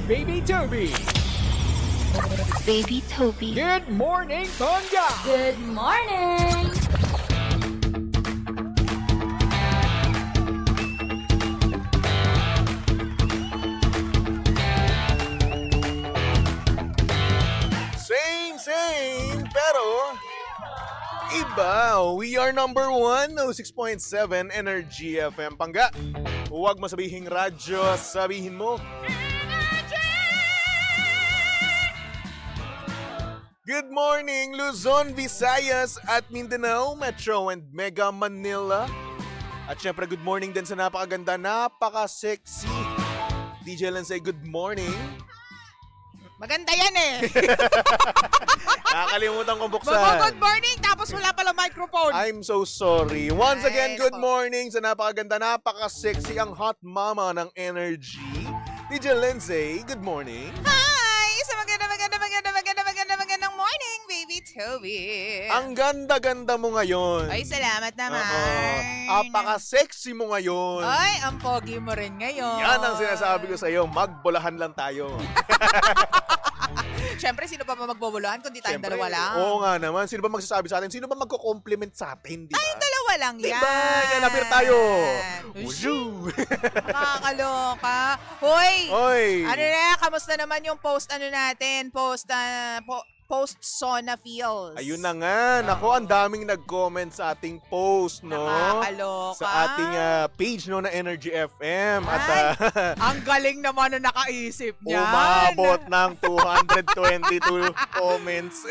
Baby Toby. Baby Toby. Good morning, Bongga. Good morning! Same, pero iba. We are number 1, 6.7 Energy FM. Pangga, huwag mo sabihing radyo, sabihin mo Good morning, Luzon, Visayas at Mindanao, Metro and Mega Manila. At syempre, good morning din sa napakaganda, napaka-sexy DJ Lansay, good morning. Maganda yan eh. Nakakalimutan kong buksan. Good morning, tapos wala pala microphone. I'm so sorry. Once again, good nako. morning sa napakaganda, napaka-sexy ang hot mama ng Energy. DJ Lindsay, good morning. Hi! Sa magandang morning, baby Toby. Ang ganda-ganda mo ngayon. Ay, salamat naman. Apaka-sexy mo ngayon. Ay, ang pogi mo rin ngayon. Yan ang sinasabi ko sa iyo, magbolahan lang tayo. Siyempre, sino pa magbubuluhan kundi tayong Siyempre, dalawa lang? Oo nga naman. Sino ba magsasabi sa atin? Sino ba magko-compliment sa atin, di ba? Tayong dalawa lang yan. Diba? Yan, appear tayo. Ushoo. Nakakaloka. Hoy! Oy! Ano na, kamusta naman yung post natin? Post Sona Feels. Ayun na nga. Nako, ang daming nag-comment sa ating post, no? Nakakaloka. Sa ating page, no, na Energy FM. At ang galing naman na nakaisip niyan. umabot ng 222 comments.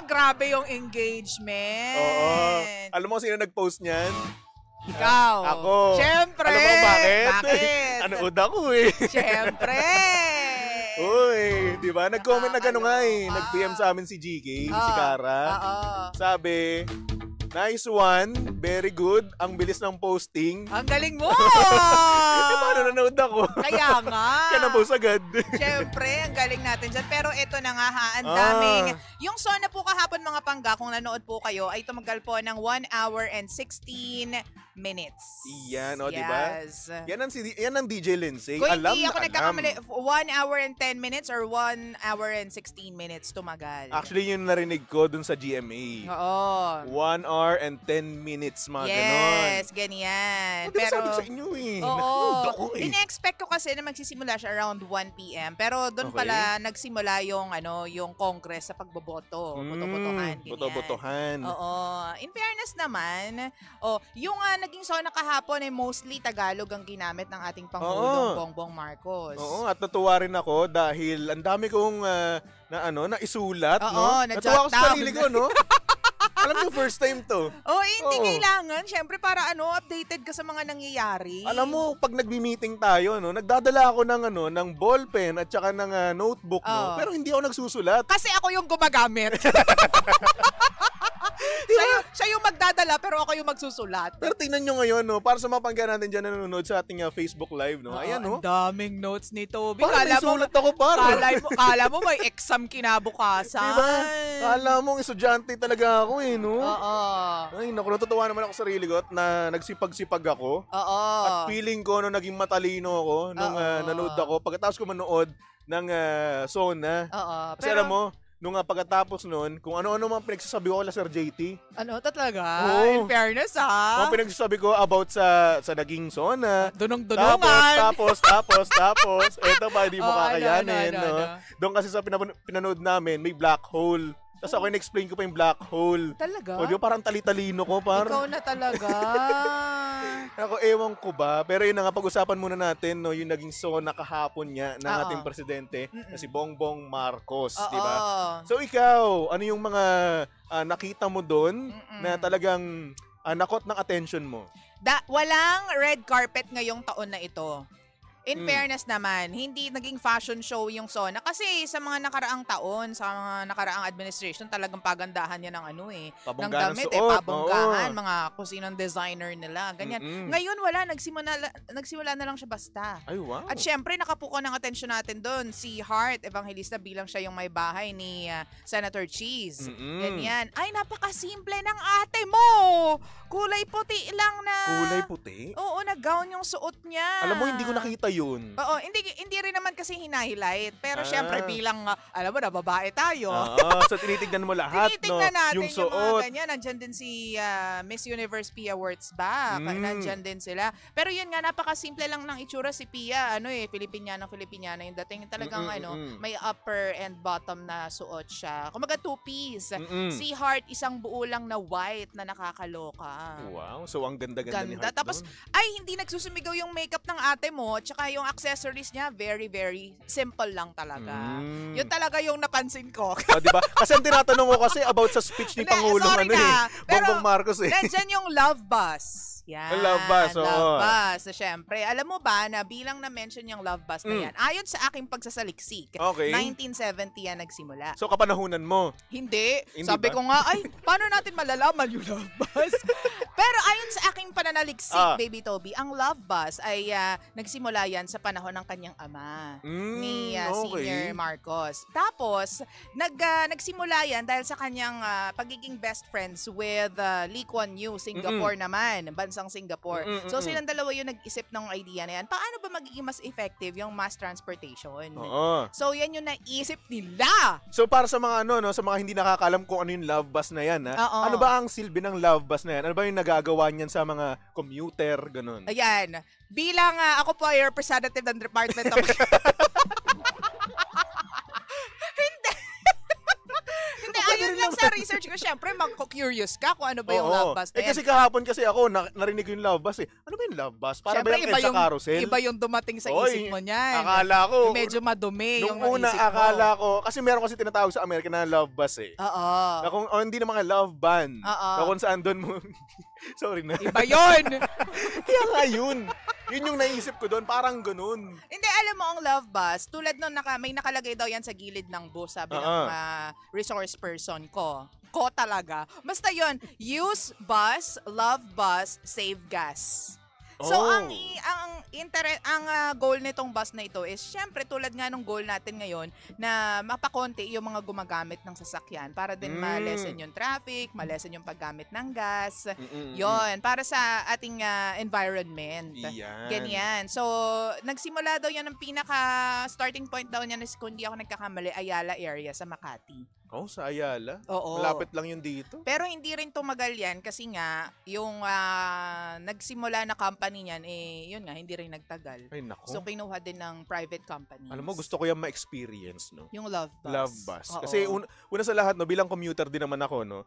Grabe yung engagement. Oo. Alam mo sino nag-post niyan? Ikaw. Ako. Siyempre. Alam mo bakit? Bakit? Anood ako eh. Siyempre. Uy, di ba? Nag-comment na gano'n nga eh. Nag-PM sa amin si GK, si Cara. Oo. Sabi, nice one, very good, ang bilis ng posting. Ang galing mo. Paano nanood ako? Kaya nga. Kaya na-post agad. Siyempre, ang galing natin dyan. Pero ito na nga ha, ang daming. Yung Sona po kahapon mga pangga, kung nanood po kayo, ay tumagal po ng 1 hour and 16 minutes. Iyan, o, di ba? Yes. Yan ang DJ Lindsay. Kung Alam hindi na ako alam. nagkakamali, 1 hour and 10 minutes or 1 hour and 16 minutes tumagal. Actually, yun narinig ko dun sa GMA. Oo. 1 hour and 10 minutes, mga ganon. Yes, ganyan. Hindi ba Pero, sabi ko sa inyo eh. oo. Nanood ako eh. In-expect ko kasi na magsisimula siya around 1 p.m. Pero doon Okay. pala nagsimula yung Congress sa pagboboto. Boto-botohan. ganyan. Boto-botohan. Oo. In fairness naman, yung naging Sona kahapon ay mostly Tagalog ang ginamit ng ating Pangulong Bongbong Marcos. Oo, at natuwa rin ako dahil ang dami kong na isulat, Oo, no? na-jot Natuwa ako sa down. sarili ko, no? Alam niyo, first time to. Hindi Oo. kailangan. Siyempre para updated ka sa mga nangyayari. Alam mo, pag nagbi-meeting tayo, no, nagdadala ako ng ballpen at saka ng notebook, no? Oo. Pero hindi ako nagsusulat. Kasi ako yung gumagamit. siya yung magdadala pero ako yung magsusulat. Pero tingnan nyo ngayon, no, para sa mga pangga natin dyan na nanonood sa ating Facebook Live, no? Ayan, no? Ang daming notes ni Toby. Parang may sulat ako, Kala mo may exam kinabukasan. Diba? Kala mo, estudyante talaga ako, eh, no? Oo. Ay, naku, natutuwa naman ako sa sarili ko at na nagsipag-sipag ako. Oo. At feeling ko nung naging matalino ako nung Oo. nanood ako. Pagkatapos ko manood ng Sona. Oo. Kasi alam mo, nung pagkatapos nun, kung ano-ano mga pinagsasabi ko kala Sir JT. Ano talaga? Oo. In fairness Mga pinagsasabi ko about sa naging Sona. Dunong-dunungan. Tapos, eto pa, hindi mo kakayanin. ano. No? Doon kasi sa pinanood namin, may black hole. Tapos ako in-explain ko pa yung black hole. Talaga? O, di ba parang tali-talino ko, Ikaw na talaga. Ako, ewan ko ba. Pero yun na nga, pag-usapan muna natin, no, yung naging Sona kahapon niya ng Oo. ating presidente na si Bongbong Marcos, Oo. di ba? So ikaw, ano yung mga nakita mo doon na talagang nakot ng attention mo? Walang red carpet ngayong taon na ito. In fairness naman, hindi naging fashion show yung Sona. Kasi sa mga nakaraang taon, sa mga nakaraang administration, talagang pagandahan yan ng ng Pabongga ng damit. suot. Pabonggahan, Oo. mga kung sinong designer nila. Ganyan. Mm-mm. Ngayon wala, nagsimula na lang siya basta. Ay, wow. At syempre, nakapuko ng atensyon natin doon, si Hart Evangelista bilang siya yung may bahay ni Senator Cheese. Mm-mm. Ganyan. Ay, napakasimple ng ate mo! Kulay puti lang na... Kulay puti? Oo, na gown yung suot niya. Alam mo, hindi ko nakita yun? Oo, hindi rin naman kasi hinahighlight. Pero Ah. syempre bilang, alam mo na, babae tayo. Oo, so tinitignan mo lahat, Tinitingnan no? natin Yung yung mga suot. ganyan. Nandyan din si Miss Universe Pia Wurtzbach. Mm. Nandyan din sila. Pero yun nga, napakasimple lang ng itsura si Pia. Filipiniana yung dating. Talagang may upper and bottom na suot siya. Kumaga two-piece. Si Heart, isang buo lang na white na nakakaloka. Wow, so ang ganda-ganda ni Ganda. Heart Tapos, doon. ay, hindi nagsusumigaw yung makeup ng ate mo. Tsaka yung accessories niya, very, very simple lang talaga. Yun talaga yung napansin ko. Diba? Kasi ang tinatanong ko kasi about sa speech ni Hindi, Pangulong sorry na. Pero, Bongbong Marcos eh. Nandyan yung love bus. Yan. Ang love bus, oo. Love bus. So, syempre, alam mo ba na bilang na-mention yung love bus na yan, ayon sa aking pagsasaliksik, Okay. 1970 yan nagsimula. So kapanahunan mo. Hindi. Hindi Sabi ba? ko nga, ay, paano natin malalaman yung love bus? Pero ayon sa aking pananaliksik, Baby Toby, ang love bus ay nagsimula yan sa panahon ng kanyang ama, ni Senior Marcos. Tapos, nagsimula yan dahil sa kanyang pagiging best friends with Lee Kuan Yew, Singapore naman, bansang Singapore. So, silang dalawa yung nag-isip ng idea na yan. Paano ba magiging mas effective yung mass transportation? Oo. So, yan yung naisip nila. So para sa mga sa mga hindi nakakaalam kung ano yung love bus na yan, Oo. ano ba ang silbi ng love bus na yan? Ano ba yung nagagawa niyan sa mga commuter, ganun? Ayan. Bilang ako po ay representative ng Department of... Hindi, ayun lang sa research ko. Siyempre, magko-curious ka kung ano ba yung love bus na yan. kasi kahapon kasi ako, narinig ko yung love bus eh. Ano ba yung love bus? Para Siyempre, ba yung EDSA carousel? iba yung dumating sa Oy, isip mo niyan. Akala ko. Medyo madumi yung Nung una, isip mo. akala ko, kasi meron kasi tinatawag sa Amerika na love bus eh. Oo. Na kung, hindi na mga love band. Oo. Na kung saan doon mo, sorry na. Iba yun. Kaya nga yun. Yun yung naisip ko doon, parang ganun. Hindi, alam mo, ang love bus, tulad nung may nakalagay daw yan sa gilid ng bus, sabi ng resource person ko. Ko talaga. Basta yun, use bus, love bus, save gas. So, ang goal nitong bus na ito is, syempre, tulad nga nung goal natin ngayon, na mapakonti yung mga gumagamit ng sasakyan para din ma-lessen yung traffic, ma-lessen yung paggamit ng gas. Yon para sa ating environment. Yan. Ganyan. So, nagsimula daw yan ng pinaka-starting point daw niya is, kung di ako nagkakamali, Ayala area sa Makati. Oh, sa Ayala? Oo. Malapit lang yun dito? Pero hindi rin tumagal yan kasi nga, yung nagsimula na company niyan, yun nga, hindi rin nagtagal. Ay, naku. So, kinuha din ng private companies. Alam mo, gusto ko yung ma-experience, no? Yung love bus. Love bus. Oo. Kasi una sa lahat, no, bilang commuter din naman ako, no?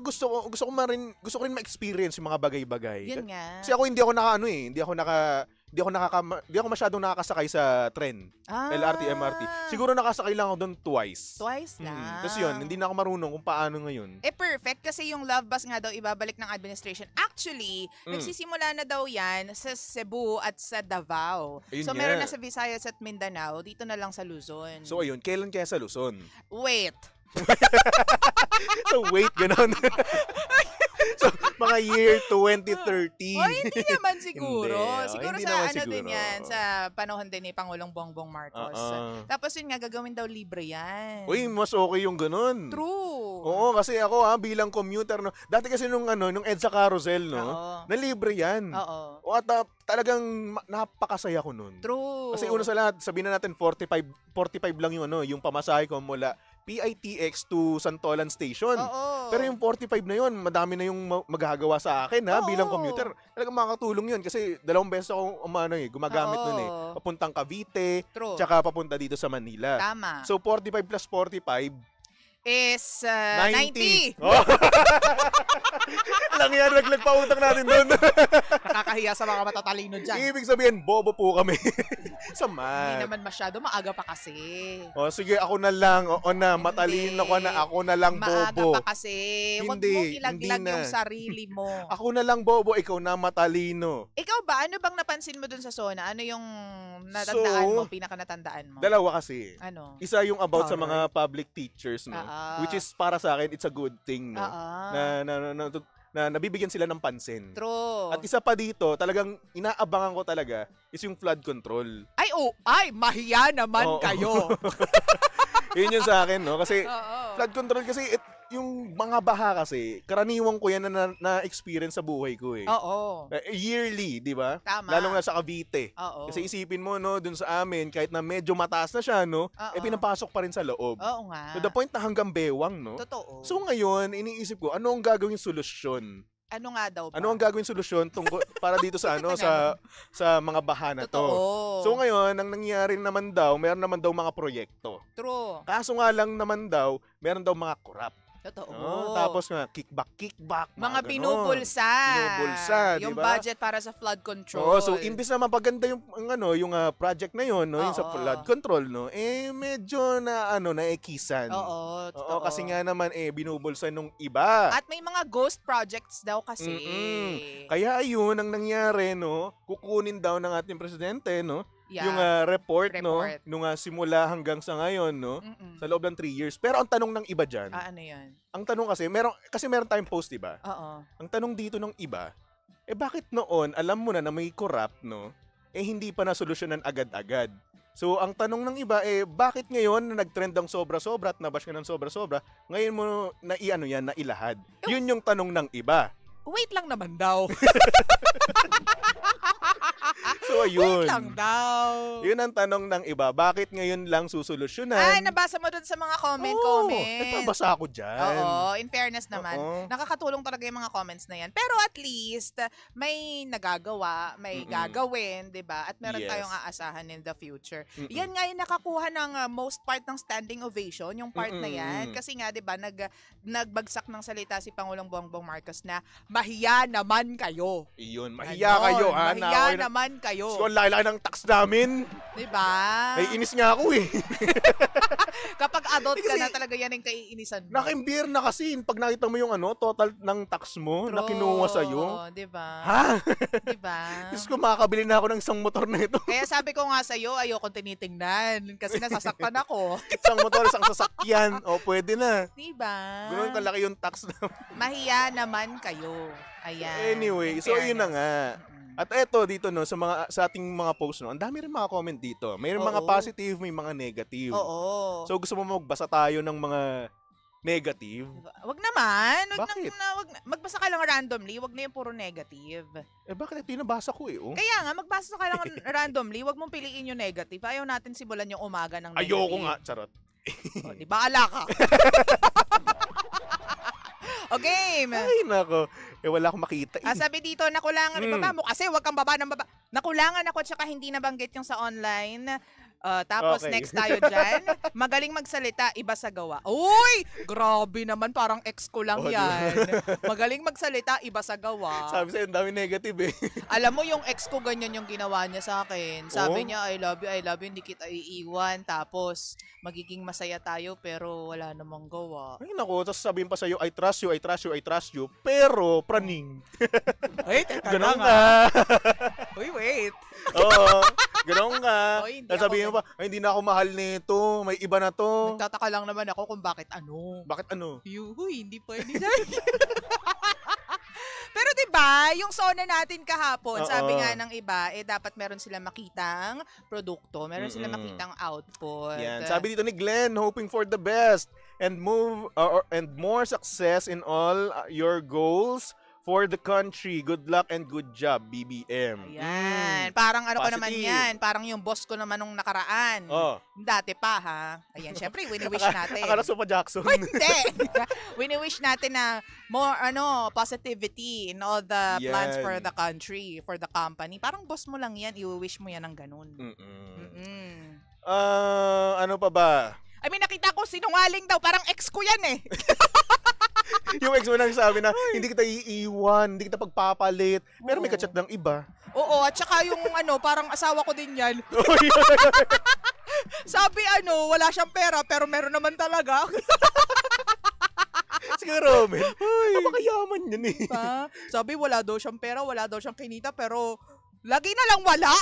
Gusto ko rin ma-experience yung mga bagay-bagay. Yun nga. Kasi ako hindi ako masyadong nakakasakay sa tren. LRT, MRT. Siguro nakasakay lang ako doon twice. Twice lang. Tapos yun, hindi na ako marunong kung paano ngayon. Perfect kasi yung love bus nga daw ibabalik ng administration. Actually, nagsisimula na daw yan sa Cebu at sa Davao. Ayun So nga. meron na sa Visayas at Mindanao, dito na lang sa Luzon. So ayun, kailan kaya sa Luzon? Wait. So wait, gano'n. So, mga year 2030. O, hindi naman siguro. Hindi. Siguro Hindi sa naman ano siguro. din yan, sa panahon din ni Pangulong Bongbong Marcos. Tapos yun nga, gagawin daw libre yan. Uy, mas okay yung ganun. True. Oo, kasi ako bilang commuter, no. Dati kasi nung EDSA carousel, no, Oo. na libre yan. Oo. O at talagang napakasaya ko nun. True. Kasi una sa lahat, sabihin na natin 45 lang yung yung pamasahe ko mula PITX to Santolan Station. Oo. Pero yung 45 na yun, madami na yung magagawa sa akin Oo. bilang commuter. Talagang makakatulong yun kasi 2 beses ako gumagamit nun Oo. Papuntang Cavite, True. tsaka papunta dito sa Manila. Tama. So 45 plus 45, Is 90. Oh. Lang yan, nagpautang natin doon. Nakakahiya sa mga matatalino dyan. Ibig sabihin, bobo po kami. Sa Hindi math. naman masyado, maaga pa kasi. O sige, ako na lang. Oo na, matalino ko na. Ako na lang, Maaga bobo. pa kasi. Huwag Hindi, mo ilaglag hindi na. yung sarili mo. Ako na lang, bobo. Ikaw na matalino. Ikaw ba, ano bang napansin mo dun sa Sona? Ano yung natandaan mo, pinaka-natandaan mo? Dalawa kasi. Ano? Isa yung about sa Alright. mga public teachers, no? Which is para sa akin, it's a good thing, no? Na nabibigyan sila ng pansin. True. At isa pa dito, talagang inaabangan ko talaga is yung flood control. Ay, mahiya naman Oo. kayo. Yun yung sa akin, no? Kasi Oo. Flood control kasi, yung mga baha kasi, karaniwan ko yan na-experience sa buhay ko eh. Oo. Yearly, di ba? Tama. Lalong na sa Cavite. Oo. Kasi isipin mo, no, dun sa amin, kahit na medyo mataas na siya, no, pinapasok pa rin sa loob. Oo nga. To the point na hanggang bewang, no? Totoo. So ngayon, iniisip ko, ano ang gagawing solusyon? Ano nga daw ba? Ano ang gagawing solusyon para dito sa sa mga baha na to? Totoo. So ngayon, ang nangyayari naman daw, meron naman daw mga proyekto. True. Kaso nga lang naman daw, meron daw mga corrupt. Totoo. Tapos nga, kickback, mga ganon. pinupulsa. di Yung ba? budget para sa flood control. Oo, so imbis na mapaganda yung project na yon, no, yung sa Oo. flood control, no, medyo naekisan. Oo, totoo. Oo, kasi nga naman binubulsa nung iba. At may mga ghost projects daw kasi. Kaya ayun ang nangyari, no, kukunin daw ng ating presidente, no, Yeah. yung report, no, Report. nung simula hanggang sa ngayon, no, Mm-mm. sa loob ng 3 years. Pero ang tanong ng iba dyan, Ano yan? ang tanong kasi, meron tayong post, diba? Oo. Ang tanong dito ng iba, bakit noon, alam mo na may corrupt, no, hindi pa nasolusyonan agad-agad? So, ang tanong ng iba, bakit ngayon na nag-trend ang sobra-sobra at nabash ka ng sobra-sobra, ngayon mo nailahad? Yun yung tanong ng iba. Wait lang naman daw. So, ayun. Wait lang daw. Yun ang tanong ng iba. Bakit ngayon lang susolusyonan? Nabasa mo dun sa mga comment. Nagbabasa ako dyan. Oo, in fairness naman. Oo. Nakakatulong talaga yung mga comments na yan. Pero at least, may nagagawa, may gagawin, di ba? At meron Yes. tayong aasahan in the future. Yan nga yung nakakuha ng most part ng standing ovation, yung part na yan. Kasi nga, di ba, nagbagsak ng salita si Pangulong Bongbong Marcos na mahiya naman kayo. Iyon, mahiya kayo, ha? Mahiya naman kayo. So, ang laki ng tax namin. Di ba? Ay, inis nga ako eh. Kapag adult ka Kasi, na talaga yan yung kaiinisan mo. Nakimbir na kasi. Pag nakita mo yung total ng tax mo na kinuha sa'yo. Di ba? Ha? Di ba? Diyos ko, makakabili na ako ng isang motor na ito. Kaya sabi ko nga sa'yo, ayoko tinitingnan. Kasi nasasaktan ako. Isang motor, isang sasakyan. O, pwede na. Di ba? Ganoon kalaki yung tax na. Mahiya naman kayo. Ayan. Anyway, In so yun na fairness. nga. At eto dito, no, sa ating mga post, no, ang dami rin mga comment dito. May mga Oo. positive, may mga negative. Oo. So gusto mo magbasa tayo ng mga negative? Wag naman. Bakit? Magbasa ka lang randomly. Wag na yung puro negative. Bakit ito yung nabasa ko oh? Kaya nga, magbasa ka lang randomly. Wag mong piliin yung negative. Ayaw natin simulan yung umaga ng negative. Ayoko nga, charot. Di ba ala ka? O game. Ay, nako. Wala akong makita. Sabi dito, nakulangan. Ibaba mo kasi, wag kang baba ng baba. Nakulangan ako tsaka hindi nabanggit yung sa online. Tapos Okay. next tayo dyan. Magaling magsalita, iba sa gawa. Uy! Grabe naman, parang ex ko lang yan. Magaling magsalita, iba sa gawa. Sabi sa'yo, ang dami negative eh. Alam mo, yung ex ko, ganyan yung ginawa niya sa akin. Sabi niya, I love you, hindi kita iiwan. Tapos, magiging masaya tayo, pero wala namang gawa. Ay, nako. Tapos sabihin pa sa'yo, I trust you, I trust you, I trust you. Pero, praning. Ay, teka Ganon lang, ka. Uy, wait. Oo. Ganon ka. Oy, hindi Tapos sabihin mo pa, ay, hindi na ako mahal nito. May iba na to. Nagtataka lang naman ako kung bakit ano. Bakit ano? Yuhu, hindi pwede na. Pero 'di ba, yung sona natin kahapon, Oo. sabi nga ng iba, dapat meron sila makitang produkto, meron sila Mm-mm. makitang output. Yan. Sabi dito ni Glenn, hoping for the best and and more success in all your goals for the country. Good luck and good job, BBM. Ayan. Parang ano ko naman Positive. yan. Parang yung boss ko naman nung nakaraan. Oh. Dati pa ha. Ayan, syempre, wini-wish natin. Akala sa pa Jackson. Hindi. Wini-wish natin na more positivity in all the plans Yan. for the country, for the company. Parang boss mo lang yan, i-wish mo yan ng ganun. Ano pa ba? I mean, nakita ko sinungaling daw, parang ex ko yan eh. Yung ex mo nang sabi na, hindi kita iiwan, hindi kita pagpapalit. Pero may kachat ng iba. Oo, at saka yung parang asawa ko din yan. Sabi wala siyang pera, pero meron naman talaga. Siguro, men. Mapakayaman yun eh. Sabi wala daw siyang pera, wala daw siyang kinita, pero lagi na lang wala.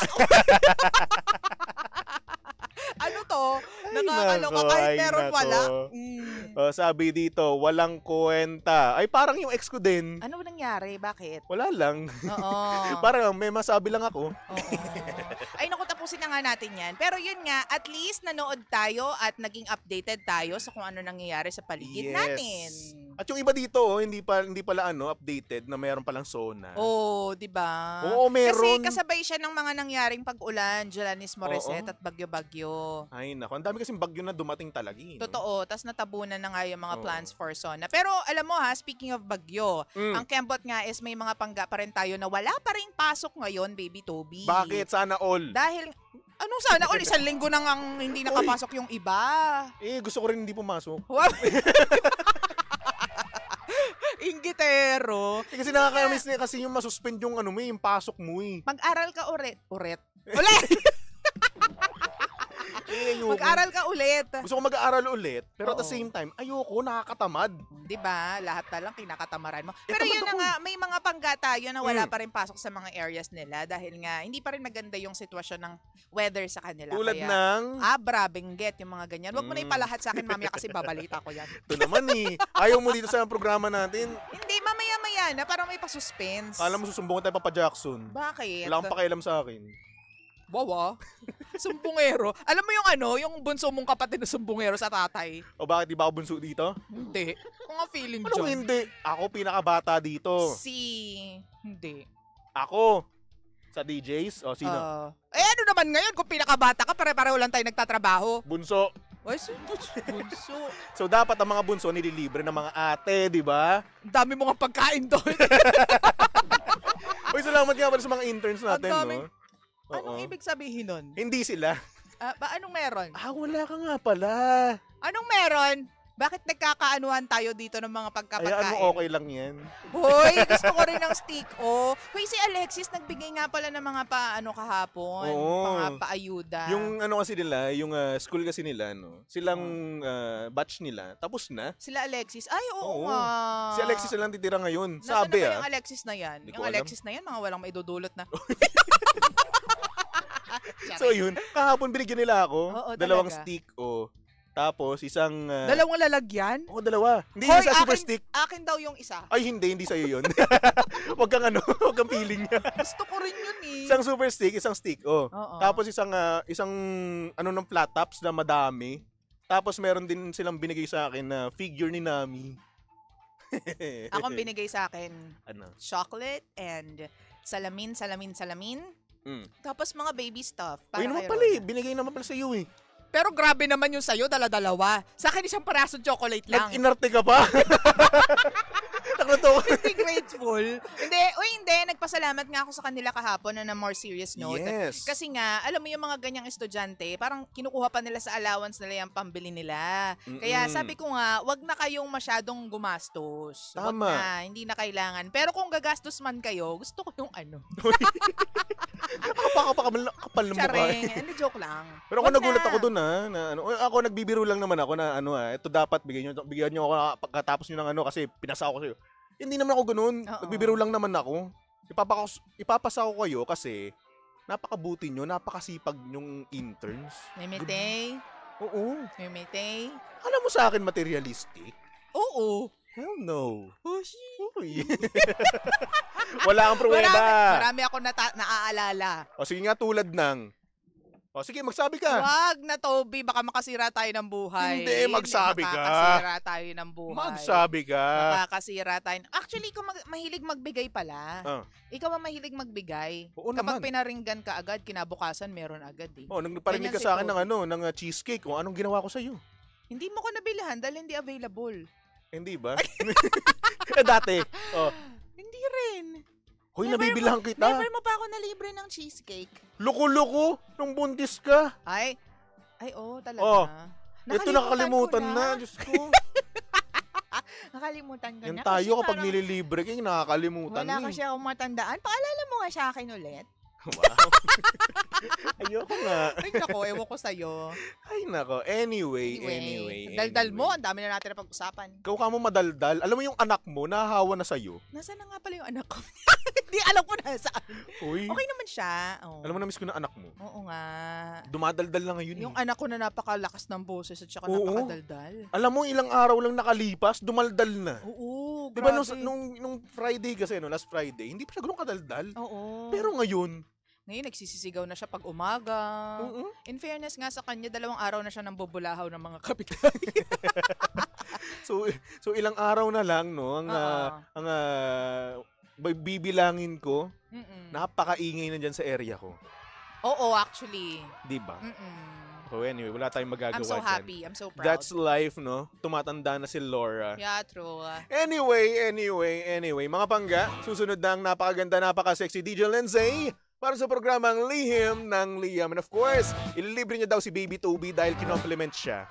Ano to? Nakakaloka kahit meron wala. Sabi dito, walang kwenta. Ay, parang yung ex ko din. Ano nangyari? Bakit? Wala lang. Oo. Parang may masabi lang ako. Oo. Ay naku, tapos tatapusin na nga natin yan. Pero yun nga, at least nanood tayo at naging updated tayo sa kung ano nangyayari sa paligid natin. At yung iba dito, hindi pala updated na mayroon palang SONA. Oh, di ba? Oo, meron. Kasi kasabay siya ng mga nangyaring pag-ulan, Jalanis Morissette Oo. at Bagyo-Bagyo. Ay, nako. Ang dami kasing bagyo na dumating talaga. No? Totoo, tas natabunan na nga yung mga Oo. plans for SONA. Pero alam mo ha, speaking of bagyo, ang kembot nga is may mga pangga pa rin tayo na wala pa rin pasok ngayon, baby Toby. Bakit? Sana all. Dahil, anong sana all? Isang linggo nang ang hindi nakapasok yung iba. Gusto ko rin hindi pumasok. Wow. Inggitero. Kasi nakakamiss na kasi yung masuspend yung yung pasok mo Mag-aral ka ulit. Ulit! Mag-aral ka ulit. Gusto ko mag-aaral ulit, pero at the Oo. same time, ayoko, nakakatamad. Di ba? Lahat na lang kinakatamaran mo. Pero tamad yun na ako. nga, may mga pangga tayo na wala pa rin pasok sa mga areas nila dahil nga hindi pa rin maganda yung sitwasyon ng weather sa kanila. Tulad Kaya, ng, Abra, Benguet, yung mga ganyan. Huwag mo na ipalahat sa akin mamaya kasi babalita ko yan. ito naman ayaw mo dito sa programa natin. Hindi, mamaya-maya na parang may pasuspense. Alam mo, susumbungan tayo Papa Jackson. Bakit? Wala kang pakialam sa akin. Wawa. Sumbungero. Alam mo yung bunso mong kapatid na sumbungero sa tatay? O bakit di ba ako bunso dito? Hindi. Kung nga feeling Anong dyan. hindi? Ako pinakabata dito. Hindi. Ako. Sa DJs? O sino? Ano naman ngayon kung pinakabata ka, pare-pareho lang tayo nagtatrabaho. Bunso. Ay, bunso. So dapat ang mga bunso nililibre ng mga ate, di ba? Ang dami mo nga pagkain doon. Uy, salamat nga pala sa mga interns natin, Ang daming- no? Anong ibig sabihin nun? Hindi sila. Anong meron? Wala ka nga pala. Anong meron? Bakit nagkakaanuhan tayo dito ng mga pagkapagkain? Ay, ano, okay lang yan. Hoy, gusto ko rin ng stick. Hoy, si Alexis nagbigay nga pala ng mga kahapon. Oo. Mga paayuda. Yung kasi nila, yung school kasi nila, no? Silang batch nila, tapos na. Sila Alexis. Ay, oo Oo. nga. Si Alexis na lang titira ngayon. Nasaan Sabi na ba yung Alexis na yan? Hindi Yung ko alam. Alexis na yan, mga walang maidudulot na. So yun, kahapon binigyan nila ako. Oo, dalawang talaga. stick, Tapos isang... Dalawang lalagyan? dalawa. Hindi Hoy, yung isa super akin- stick. Akin daw yung isa. Ay, hindi sa'yo yun. Wag kang wag kang feeling niya. Gusto ko rin yun eh. Isang super stick, isang stick, Oo. Tapos isang ng flat tops na madami. Tapos meron din silang binigay sa akin na figure ni Nami. Ako ang binigay sa akin, Ano? chocolate and salamin. Mm. Tapos mga baby stuff. Uy, Para naman kay pala Rona. binigay naman pala sa iyo Pero grabe naman yung sa'yo, dala-dalawa. Sa akin isang paraso chocolate lang. Nag-inarte ka pa? Nakluto. Hindi grateful. Hindi. Nagpasalamat nga ako sa kanila kahapon na more serious note. Yes. Kasi nga, alam mo yung mga ganyang estudyante, parang kinukuha pa nila sa allowance nila yung pambili nila. Kaya sabi ko nga, wag na kayong masyadong gumastos. Wag Tama. na, hindi na kailangan. Pero kung gagastos man kayo, gusto ko yung Kapal na mukha. Charing. Hindi, joke lang. Pero ako Wag nagulat na. ako doon ako nagbibiro lang naman ako na ito dapat bigyan niyo ako pagkatapos niyo ng kasi pinasa ako kayo. Hindi naman ako ganoon. Oo. Nagbibiro lang naman ako. Ipapasa ko kayo kasi napakabuti niyo, napakasipag nyong interns. Mimite. Oo. Mimite. Alam mo sa akin materialistic? Oo. Hell no. Hushi. Uy. Wala kang pruweba. Marami ako naaalala. O sige nga tulad ng sige, magsabi ka. Wag na, Toby. Baka makasira tayo ng buhay. Hindi, magsabi ka. Makakasira tayo ng buhay. Magsabi ka. Makakasira tayo. Actually, kung mahilig magbigay pala. Ikaw ang mahilig magbigay. Oo Kapag naman. pinaringgan ka agad, kinabukasan meron agad eh. Nagparinig Ganyan ka si sa akin Toby. ng cheesecake. Kung anong ginawa ko sa iyo. Hindi mo ko nabilhan dahil hindi available. Hindi ba? Dati. Hindi rin. Hoy, Never nabibilang kita. Never mo pa ako nalibre ng cheesecake. Loko-loko. Nung buntis ka. Ay, talaga. Ito nakalimutan ko na. Diyos ko. Nakalimutan ko Yan na. tayo Kasi kapag parang nililibre kayo, nakakalimutan. wala kasi akong matandaan. Paalala mo nga sa akin ulit. Wow. Ayoko nga. Ay, nako, ewan ko sa'yo. Ay, nako. Anyway. Daldal mo, ang dami na natin na pag-usapan. Ikaw ka mo madaldal. Alam mo yung anak mo, nahahawa na sa'yo. Nasaan na nga pala yung anak ko? Hindi alam ko na saan. Uy. Okay naman siya. Oh. Alam mo, na-miss ko na anak mo. Oo nga. Dumadaldal na ngayon. Yung anak ko na napakalakas ng boses at saka Oo. napakadaldal. Alam mo, ilang araw lang nakalipas, dumaldal na. Oo, Diba grabe. nung Friday kasi, last Friday, hindi pa siya ganun kadaldal. Oo. Pero ngayon, Ngayon, nagsisisigaw na siya pag umaga. In fairness nga sa kanya, 2 araw na siya nang bubulahaw ng mga kapitbahay. So ilang araw na lang, no? Ang bibilangin ko, napakaingay na dyan sa area ko. Oo, actually. Di ba? So anyway, wala tayong magagawa I'm so dyan. happy. I'm so proud. That's life, no? Tumatanda na si Laura. Yeah, true. Anyway, mga pangga, susunod na ang napakaganda, napaka-sexy DJ Lindsay para sa programang Lihim ng Liam. And of course, ililibre niya daw si Baby Toby dahil kinompliment siya.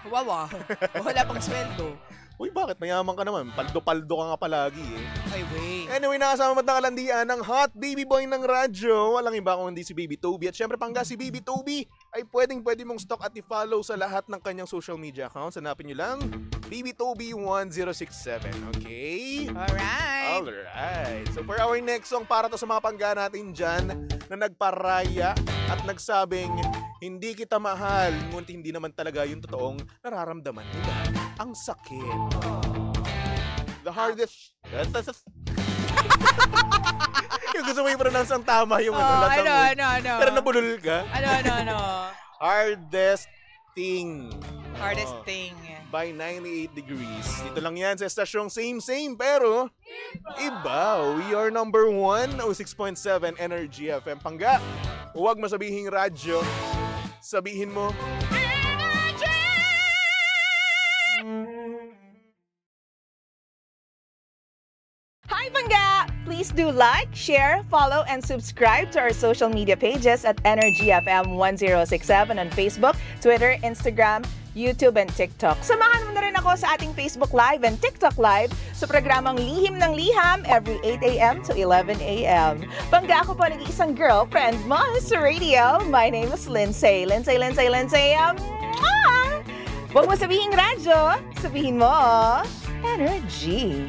Wawa. Wala pang sweldo. Uy, bakit? Mayaman ka naman. Paldo-paldo ka nga palagi eh. Ay, wait. Anyway, nakasama na kalandian ng hot baby boy ng radyo. Walang iba kung hindi si Baby Toby. At syempre, pangga si Baby Toby ay pwede mong stalk at i-follow sa lahat ng kanyang social media accounts. Hanapin nyo lang, Baby Toby 1067. Okay? Alright. So for our next song, para to sa mga pangga natin dyan na nagparaya at nagsabing, hindi kita mahal, ngunit hindi naman talaga yung totoong nararamdaman nila. Ang sakit. The hardest... Yung gusto mo i-pronounce ang tama yung ano. Pero nabulol ka. Ano. Hardest thing. Hardest thing. By 98 degrees. Dito lang yan sa estasyong same, pero iba. We are number 1, 06.7 Energy FM. Pangga, huwag masabihing radyo. Sabihin mo, Hi, Pangga! Please do like, share, follow, and subscribe to our social media pages at Energy FM 1067 on Facebook, Twitter, Instagram, YouTube, and TikTok. Samahan mo na rin ako sa ating Facebook Live and TikTok Live sa programang Lihim ng Liham every 8 a.m. to 11 a.m. Pangga, ako po nag-iisang girlfriend mo sa radio. My name is Lindsay. Lindsay. Huwag mo sabihing radyo, sabihin mo, Energy.